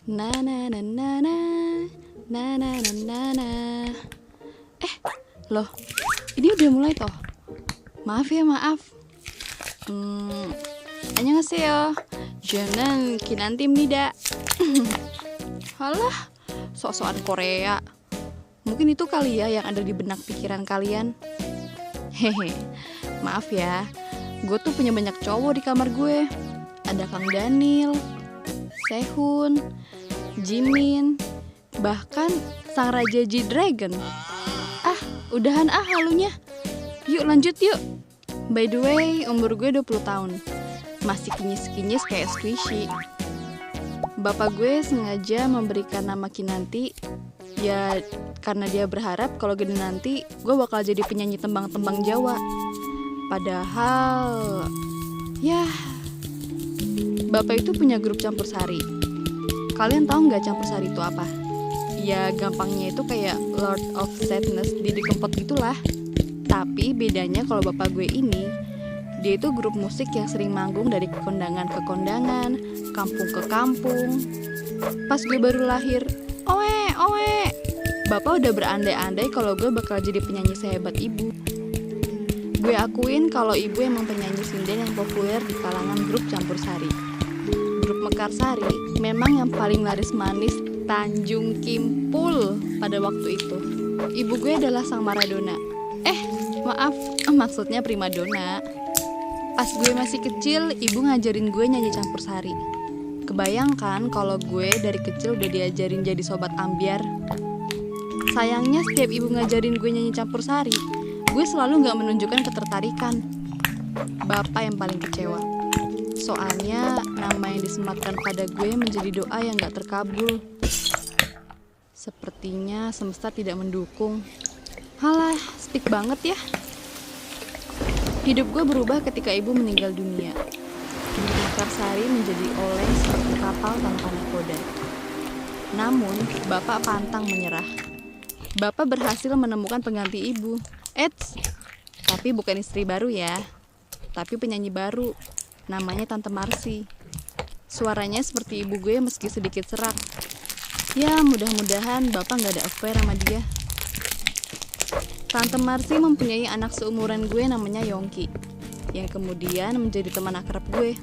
Na na na na na na na na na na. Loh, ini udah mulai toh. Maaf ya, maaf. Annyeonghaseyo. Jangan kinantimnida. Halah, sok-sokan Korea. Mungkin itu kali ya yang ada di benak pikiran kalian. Hehe. Maaf ya. Gue tuh punya banyak cowok di kamar gue. Ada Kang Daniel, Sehun, Jimin, bahkan sang Raja G-Dragon. Udahan halunya. Yuk lanjut yuk. By the way, umur gue 20 tahun. Masih kinyis-kinyis kayak squishy. Bapak gue sengaja memberikan nama Kinanti. Ya karena dia berharap kalau gede nanti gue bakal jadi penyanyi tembang-tembang Jawa. Padahal ya Bapak itu punya grup campur sari. Kalian tahu nggak campur sari itu apa? Ya gampangnya itu kayak Lord of Sadness, Didi Kempot gitulah. Tapi bedanya kalau bapak gue ini, dia itu grup musik yang sering manggung dari kondangan ke kondangan, kampung ke kampung. Pas gue baru lahir, owe, bapak udah berandai-andai kalau gue bakal jadi penyanyi sehebat ibu. Gue akuin kalau ibu emang penyanyi sinden yang populer di kalangan grup campur sari. Grup Mekarsari memang yang paling laris manis Tanjung Kimpul pada waktu itu. Ibu gue adalah sang Maradona. Maksudnya primadona. Pas gue masih kecil, ibu ngajarin gue nyanyi campur sari. Kebayangkan kalau gue dari kecil udah diajarin jadi sobat ambyar. Sayangnya setiap ibu ngajarin gue nyanyi campur sari, gue selalu gak menunjukkan ketertarikan. Bapak yang paling kecewa. Soalnya nama yang disematkan pada gue menjadi doa yang gak terkabul. Sepertinya semesta tidak mendukung. Halah, stick banget ya. Hidup gue berubah ketika ibu meninggal dunia. Grup Mekarsari menjadi oleng seperti kapal tanpa nakoda. Namun, bapak pantang menyerah. Bapak berhasil menemukan pengganti ibu. Tapi bukan istri baru ya. Tapi penyanyi baru. Namanya Tante Marsi. Suaranya seperti ibu gue meski sedikit serak. Ya mudah-mudahan bapak gak ada affair sama dia. Tante Marsi mempunyai anak seumuran gue namanya Yongki, yang kemudian menjadi teman akrab gue.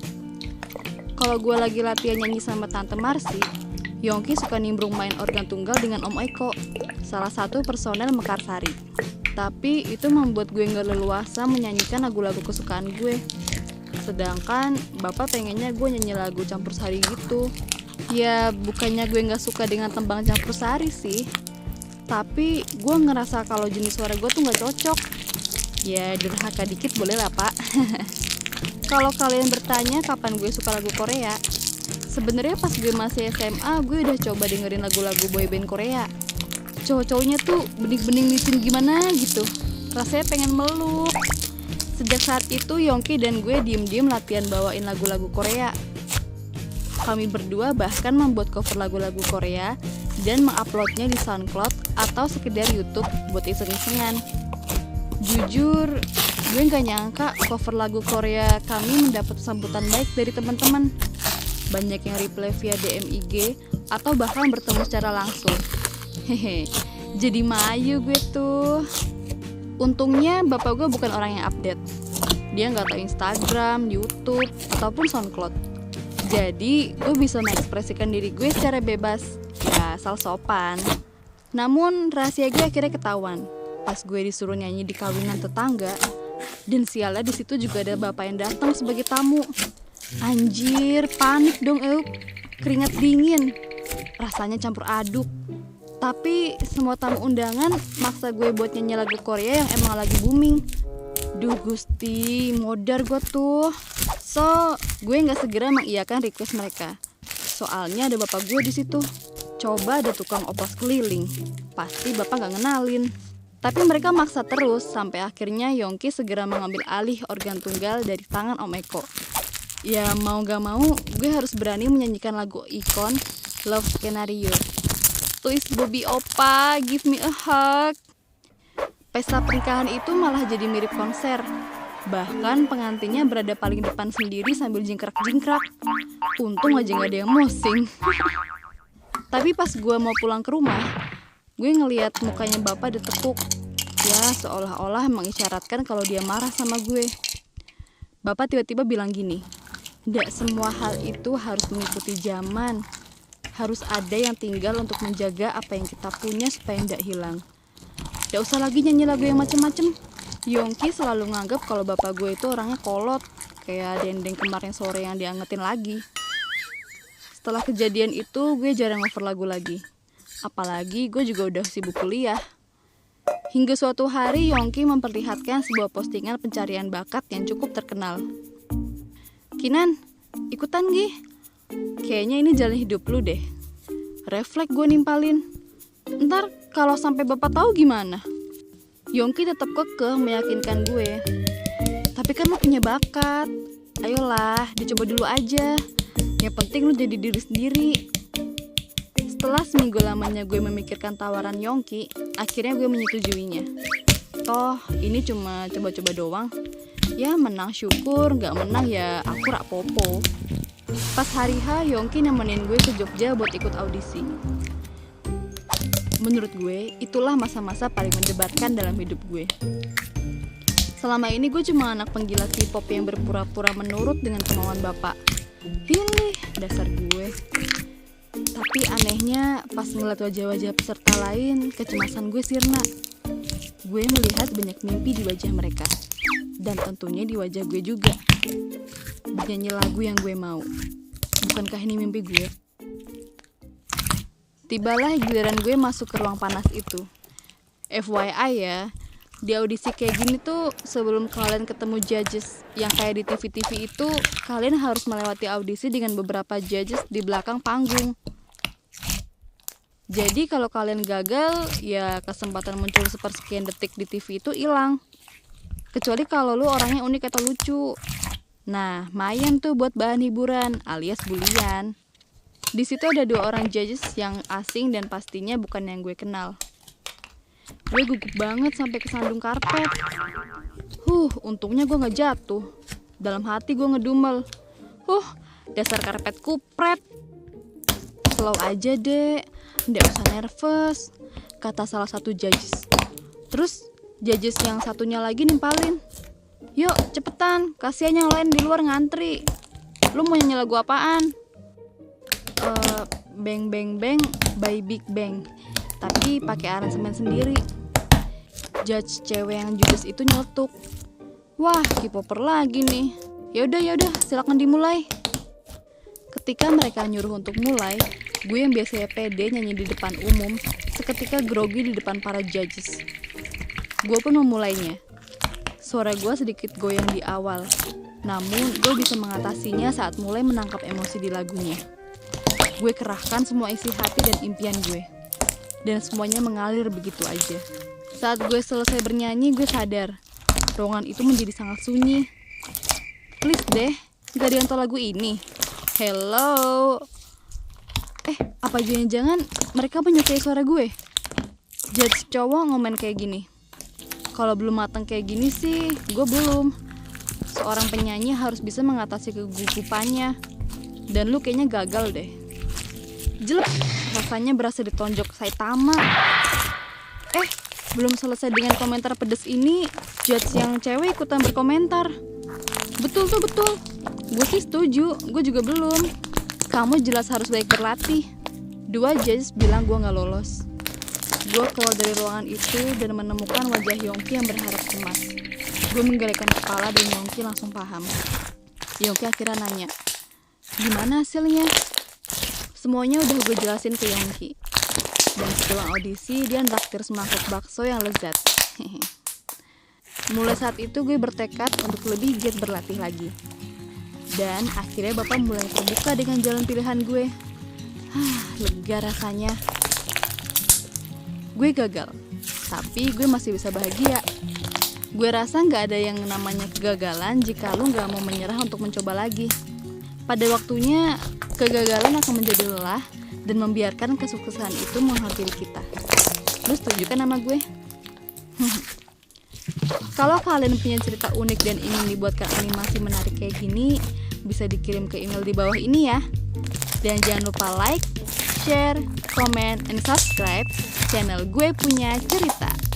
Kalau gue lagi latihan nyanyi sama Tante Marsi, Yongki suka nimbrung main organ tunggal dengan Om Eko, salah satu personel Mekarsari. Tapi itu membuat gue gak leluasa menyanyikan lagu-lagu kesukaan gue. Sedangkan bapak pengennya gue nyanyi lagu campur sari gitu. Ya bukannya gue gak suka dengan tembang campur sari sih, tapi gue ngerasa kalau jenis suara gue tuh gak cocok. Ya durhaka dikit boleh lah pak. Kalau kalian bertanya kapan gue suka lagu Korea, sebenarnya pas gue masih SMA gue udah coba dengerin lagu-lagu boyband Korea. Cowok-cowoknya tuh bening-bening licin gimana gitu, rasanya pengen meluk. Sejak saat itu Yongki dan gue diem-diem latihan bawain lagu-lagu Korea. Kami berdua bahkan membuat cover lagu-lagu Korea dan menguploadnya di SoundCloud atau sekedar YouTube buat iseng-isengan. Jujur, gue gak nyangka cover lagu Korea kami mendapat sambutan baik dari teman-teman. Banyak yang reply via DM IG atau bahkan bertemu secara langsung. Hehe, jadi mayu gue tuh. Untungnya bapak gue bukan orang yang update. Dia gak tahu Instagram, YouTube, ataupun SoundCloud. Jadi gue bisa mengekspresikan diri gue secara bebas. Ya asal sopan. Namun rahasia gue akhirnya ketahuan pas gue disuruh nyanyi di kawinan tetangga. Dan sialnya di situ juga ada bapak yang datang sebagai tamu. Anjir, panik dong keringat dingin. Rasanya campur aduk. Tapi semua tamu undangan maksa gue buat nyanyi lagu Korea yang emang lagi booming. Duh gusti, modar gue tuh. So, gue gak segera mengiyakan request mereka. Soalnya ada bapak gue di situ. Coba ada tukang oplos keliling, pasti bapak gak ngenalin. Tapi mereka maksa terus sampai akhirnya Yongki segera mengambil alih organ tunggal dari tangan Om Eko. Ya mau gak mau, gue harus berani menyanyikan lagu ikon Love Scenario. Please Bobby Opa, give me a hug. Pesta pernikahan itu malah jadi mirip konser. Bahkan pengantinnya berada paling depan sendiri sambil jingkrak-jingkrak. Untung aja gak ada yang mosing. Tapi pas gue mau pulang ke rumah, gue ngeliat mukanya bapak ditekuk. Ya seolah-olah mengisyaratkan kalau dia marah sama gue. Bapak tiba-tiba bilang gini, "Nggak semua hal itu harus mengikuti zaman. Harus ada yang tinggal untuk menjaga apa yang kita punya supaya nggak hilang. Nggak usah lagi nyanyi lagu yang macem-macem." Yongki selalu nganggap kalau bapak gue itu orangnya kolot, kayak dendeng kemarin sore yang diangetin lagi. Setelah kejadian itu, gue jarang cover lagu lagi. Apalagi gue juga udah sibuk kuliah. Hingga suatu hari Yongki memperlihatkan sebuah postingan pencarian bakat yang cukup terkenal. "Kinan, ikutan Gi. Kayaknya ini jalan hidup lu deh." Refleks gue nimpalin. "Ntar kalau sampai bapak tahu gimana?" Yongki tetap kekeh meyakinkan gue. "Tapi kan lu punya bakat. Ayolah, dicoba dulu aja. Yang penting lu jadi diri sendiri." Setelah seminggu lamanya gue memikirkan tawaran Yongki, akhirnya gue menyetujuinya. Toh ini cuma coba-coba doang. Ya menang syukur, gak menang ya aku rak popo. Pas hari H, Yongki nemenin gue ke Jogja buat ikut audisi. Menurut gue, itulah masa-masa paling mendebarkan dalam hidup gue. Selama ini gue cuma anak penggila K-pop yang berpura-pura menurut dengan kemauan bapak. Pilih dasar gue. Tapi anehnya pas ngeliat wajah-wajah peserta lain, kecemasan gue sirna. Gue melihat banyak mimpi di wajah mereka. Dan tentunya di wajah gue juga. Bernyanyi lagu yang gue mau. Bukankah ini mimpi gue? Tibalah giliran gue masuk ke ruang panas itu. FYI ya, di audisi kayak gini tuh sebelum kalian ketemu judges yang kayak di TV-TV itu, kalian harus melewati audisi dengan beberapa judges di belakang panggung. Jadi kalau kalian gagal, ya kesempatan muncul sepersekian detik di TV itu hilang. Kecuali kalau lu orangnya unik atau lucu. Nah, mayan tuh buat bahan hiburan alias bulian. Di situ ada 2 orang judges yang asing dan pastinya bukan yang gue kenal. Gue gugup banget sampai kesandung karpet. Untungnya gue gak jatuh. Dalam hati gue ngedumel. Dasar karpet kupret. Slow aja deh, nggak usah nervous, kata salah satu judges. Terus judges yang satunya lagi nimpalin, "Yuk cepetan, kasihan yang lain di luar ngantri. Lu mau nyanyi lagu apaan?" Bang Bang Bang by Big Bang, tapi pakai aransemen sendiri. Judge cewek yang judes itu nyeletuk, "Wah, K-popper lagi nih. Yaudah, silakan dimulai." Ketika mereka nyuruh untuk mulai, gue yang biasanya pede nyanyi di depan umum, seketika grogi di depan para judges. Gue pun memulainya. Suara gue sedikit goyang di awal, namun gue bisa mengatasinya saat mulai menangkap emosi di lagunya. Gue kerahkan semua isi hati dan impian gue, dan semuanya mengalir begitu aja. Saat gue selesai bernyanyi, gue sadar ruangan itu menjadi sangat sunyi. Please deh, gak ada yang tahu lagu ini. Hello. Apa jangan-jangan mereka menyukai suara gue? Judge cowok ngomen kayak gini, "Kalau belum matang kayak gini sih, gue belum. Seorang penyanyi harus bisa mengatasi kegugupannya. Dan lu kayaknya gagal deh." Jelek, rasanya berasa ditonjok Saitama. Belum selesai dengan komentar pedes ini, judge yang cewek ikutan berkomentar. Betul. Gue sih setuju, gue juga belum. Kamu jelas harus baik berlatih. 2 judges bilang gue gak lolos. Gue keluar dari ruangan itu dan menemukan wajah Yongki yang berharap cemas. Gue menggelengkan kepala dan Yongki langsung paham. Yongki akhirnya nanya, "Gimana hasilnya?" Semuanya udah gue jelasin ke Yongki. Dan setelah audisi, dia nraktir semangkuk bakso yang lezat. Mulai saat itu gue bertekad untuk lebih giat berlatih lagi. Dan akhirnya bapak mulai terbuka dengan jalan pilihan gue. Lega rasanya. Gue gagal, tapi gue masih bisa bahagia. Gue rasa gak ada yang namanya kegagalan jika lu gak mau menyerah untuk mencoba lagi. Pada waktunya, kegagalan akan menjadi lelah dan membiarkan kesuksesan itu menghampiri kita. Lu setuju kan sama gue? Kalau kalian punya cerita unik dan ingin dibuatkan animasi menarik kayak gini, bisa dikirim ke email di bawah ini ya. Dan jangan lupa like, share, comment, and subscribe channel Gue Punya Cerita.